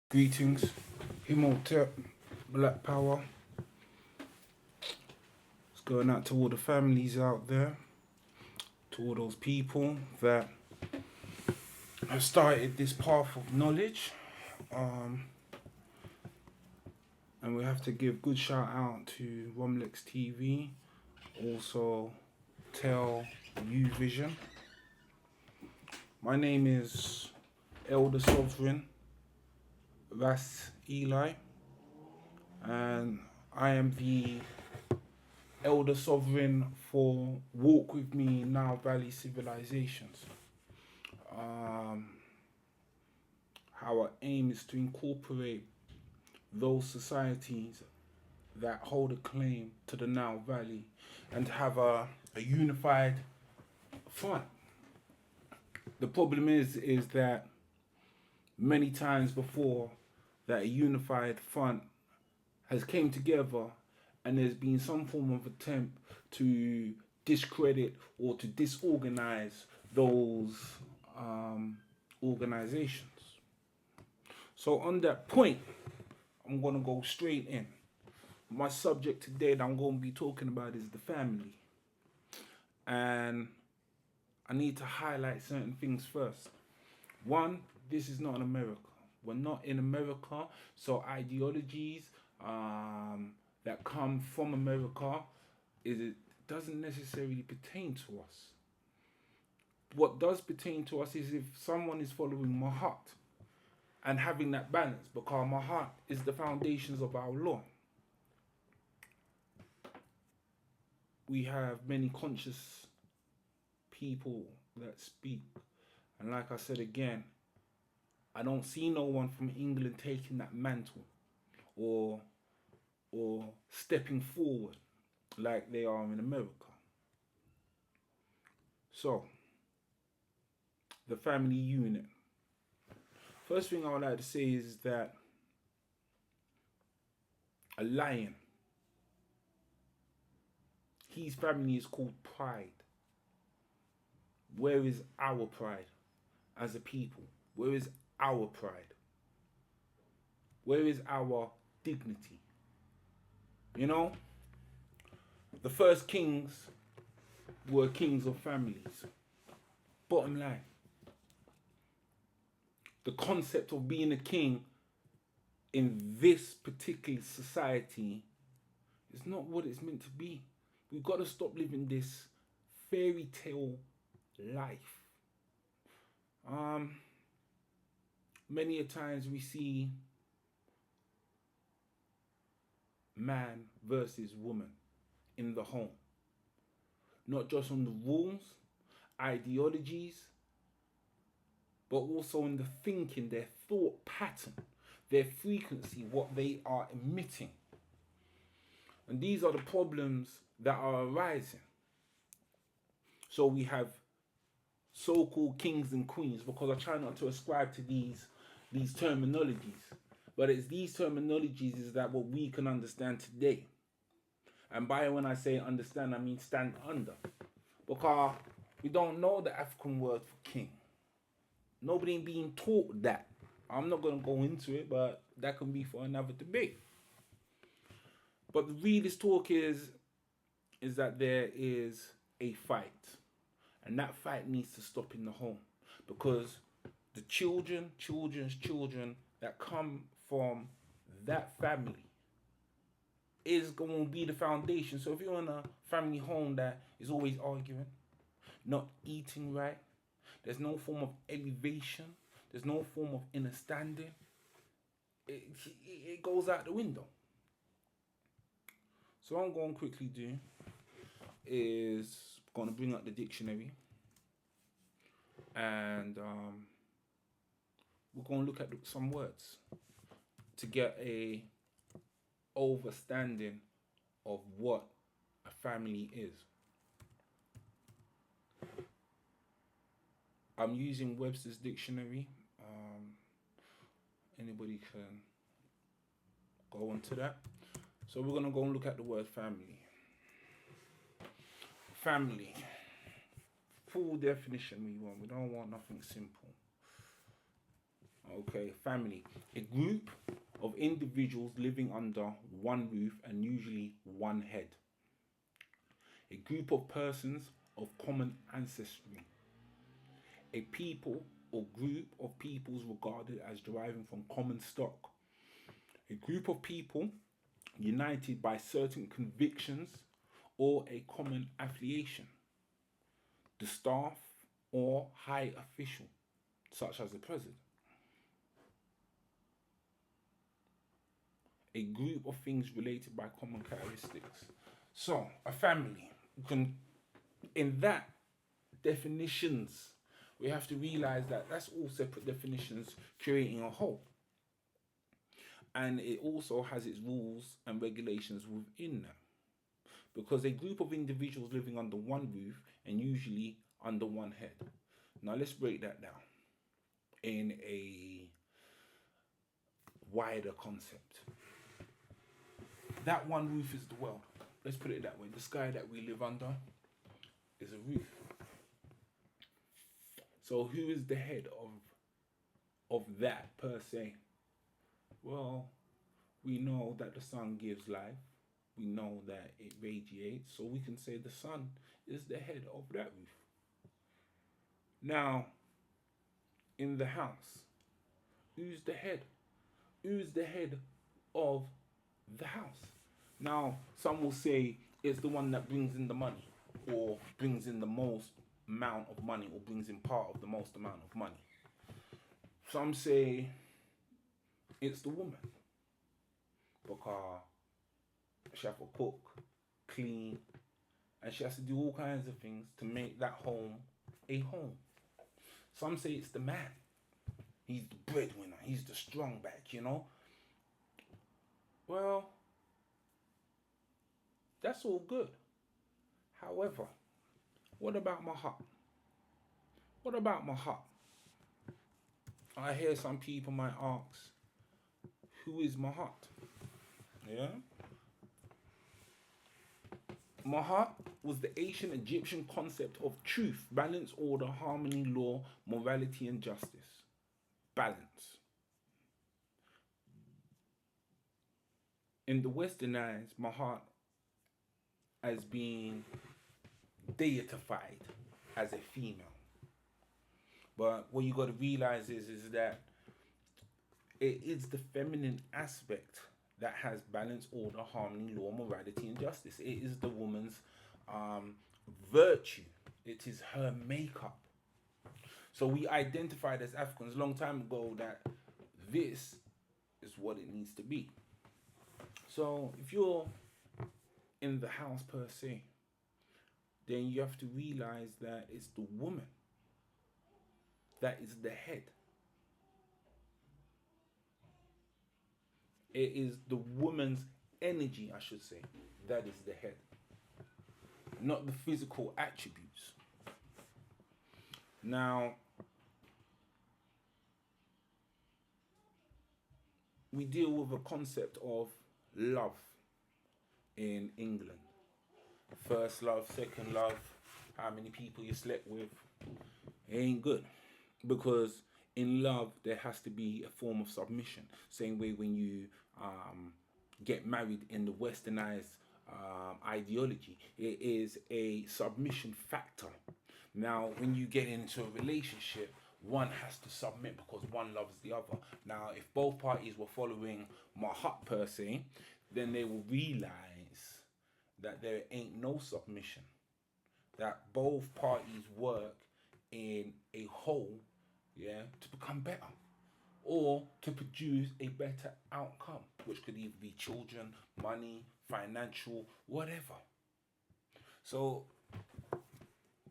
Greetings, Imhotep, Black Power. It's going out to all the families out there, to all those people that have started this path of knowledge. Um, and we have to give good shout out to RomlexTv, also Telluvision. My name is Elder Sovereign Ras Eli, and I am the Elder Sovereign for Walk With Me Nile Valley Civilisations. Our aim is to incorporate those societies that hold a claim to the Nile Valley and have a unified front. The problem is that many times before that a unified front has came together and there's been some form of attempt to discredit or to disorganize those organizations. So on that point, I'm going to go straight in. My subject today that I'm going to be talking about is the family. And I need to highlight certain things first. One, this is not in America. We're not in America, so ideologies that come from America it doesn't necessarily pertain to us. What does pertain to us is if someone is following my heart and having that balance, because my heart is the foundations of our law. We have many conscious people that speak, and like I said again, I don't see no one from England taking that mantle or stepping forward like they are in America. So, the family unit. First thing I would like to say is that a lion, his family is called pride. Where is our pride as a people? Where is our pride? Where is our dignity? You know, the first kings were kings of families. Bottom line. The concept of being a king in this particular society is not what it's meant to be. We've got to stop living this fairy tale life. Many a times we see man versus woman in the home. Not just on the rules, ideologies, but also in the thinking, their thought pattern, their frequency, what they are emitting. And these are the problems that are arising. So we have so-called kings and queens, because I try not to ascribe to these terminologies. But it's these terminologies is that what we can understand today. And by when I say understand, I mean stand under. Because we don't know the African word for king. Nobody ain't being taught that. I'm not going to go into it, but that can be for another debate. But the realest talk is that there is a fight. And that fight needs to stop in the home. Because the children's children that come from that family is going to be the foundation. So if you're in a family home that is always arguing, not eating right, there's no form of elevation, there's no form of understanding, it goes out the window. So what I'm going to quickly do is going to bring up the dictionary, and we're going to look at some words to get a overstanding of what a family is. I'm using Webster's dictionary. Anybody can go onto that. So we're going to go and look at the word family. Family. Full definition we want. We don't want nothing simple. Okay, family. A group of individuals living under one roof and usually one head. A group of persons of common ancestry. A people or group of peoples regarded as deriving from common stock. A group of people united by certain convictions or a common affiliation. The staff or high official, such as the president. A group of things related by common characteristics. So, a family can, in that definitions, we have to realize that that's all separate definitions creating a whole. And it also has its rules and regulations within them. Because a group of individuals living under one roof and usually under one head. Now let's break that down in a wider concept. That one roof is the world. Let's put it that way. The sky that we live under is a roof. So who is the head of that per se? Well, we know that the sun gives life. We know that it radiates. So we can say the sun is the head of that roof. Now, in the house, who's the head? Who's the head of the house? Now, some will say it's the one that brings in the money, or brings in the most amount of money, or brings in part of the most amount of money. Some say it's the woman, because she has to cook, clean, and she has to do all kinds of things to make that home a home. Some say it's the man. He's the breadwinner. He's the strong back, you know. Well, that's all good. However, what about my heart? What about my heart? I hear some people might ask, who is my heart? Yeah. Mahat was the ancient Egyptian concept of truth, balance, order, harmony, law, morality, and justice. Balance. In the Western eyes, Mahat has been deified as a female. But what you got to realize is that it is the feminine aspect that has balance, order, harmony, law, morality, and justice. It is the woman's virtue. It is her makeup. So we identified as Africans a long time ago that this is what it needs to be. So if you're in the house per se, then you have to realize that it's the woman that is the head. It is the woman's energy, I should say, that is the head, not the physical attributes. Now, we deal with a concept of love in England. First love, second love, how many people you slept with, it ain't good. Because in love, there has to be a form of submission. Same way when you get married in the westernized ideology, it is a submission factor. Now, when you get into a relationship, one has to submit because one loves the other. Now, if both parties were following Mahat per se, then they will realize that there ain't no submission. That both parties work in a whole, yeah, to become better or to produce a better outcome, which could either be children, money, financial, whatever. So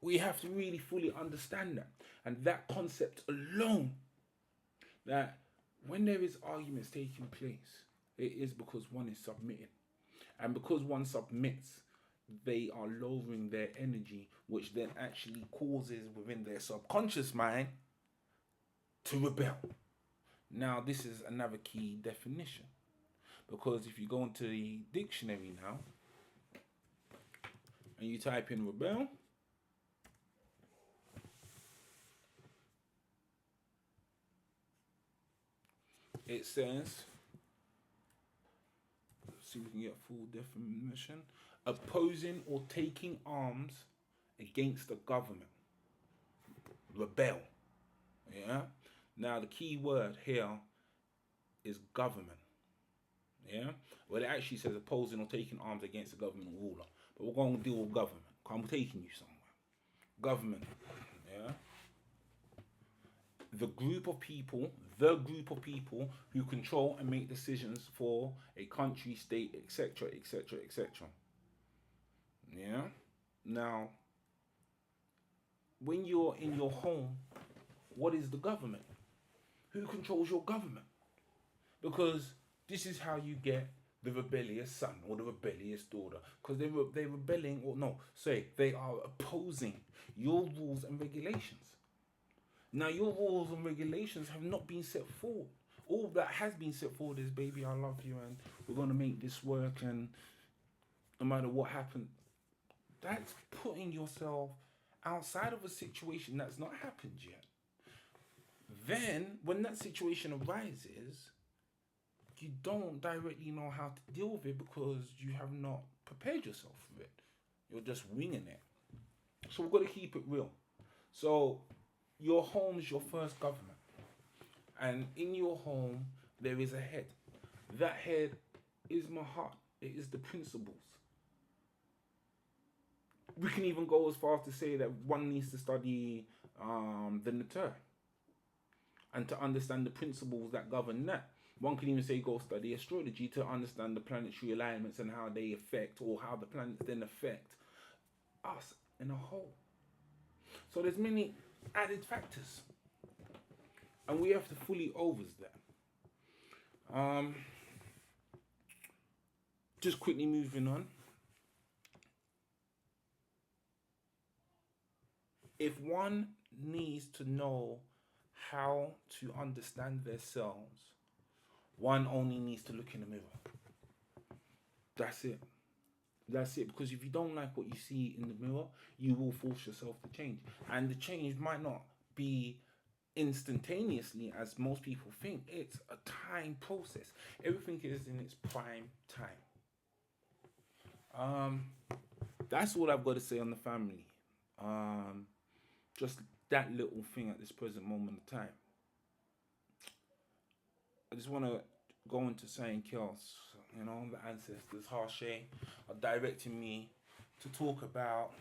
we have to really fully understand that. And that concept alone, that when there is arguments taking place, it is because one is submitting. And because one submits, they are lowering their energy, which then actually causes within their subconscious mind to rebel. Now, this is another key definition. Because if you go into the dictionary now, and you type in rebel, it says, let's see if we can get full definition, opposing or taking arms against the government. Rebel. Yeah. Now the key word here is government. Yeah. Well, it actually says opposing or taking arms against the government ruler. But we're going to deal with government. I'm taking you somewhere. Government. Yeah. The group of people who control and make decisions for a country, state, etc., etc., etc. Yeah. Now, when you're in your home, what is the government? Who controls your government? Because this is how you get the rebellious son or the rebellious daughter. Because they're rebelling, or no, say they are opposing your rules and regulations. Now, your rules and regulations have not been set forward. All that has been set forward is, baby, I love you, and we're going to make this work, and no matter what happens. That's putting yourself outside of a situation that's not happened yet. Then, when that situation arises, you don't directly know how to deal with it because you have not prepared yourself for it. You're just winging it. So we've got to keep it real. So your home is your first government. And in your home, there is a head. That head is my heart. It is the principles. We can even go as far as to say that one needs to study the Natur and to understand the principles that govern that. One can even say go study astrology to understand the planetary alignments and how they affect, or how the planets then affect us in a whole. So there's many added factors, and we have to fully oversee that. Just quickly moving on. If one needs to know how to understand themselves, one only needs to look in the mirror. That's it. That's it. Because if you don't like what you see in the mirror, you will force yourself to change. And the change might not be instantaneously as most people think. It's a time process. Everything is in its prime time. That's all I've got to say on the family. Just that little thing at this present moment of time. I just want to go into saying else. You know, the ancestors, Harshay, are directing me to talk about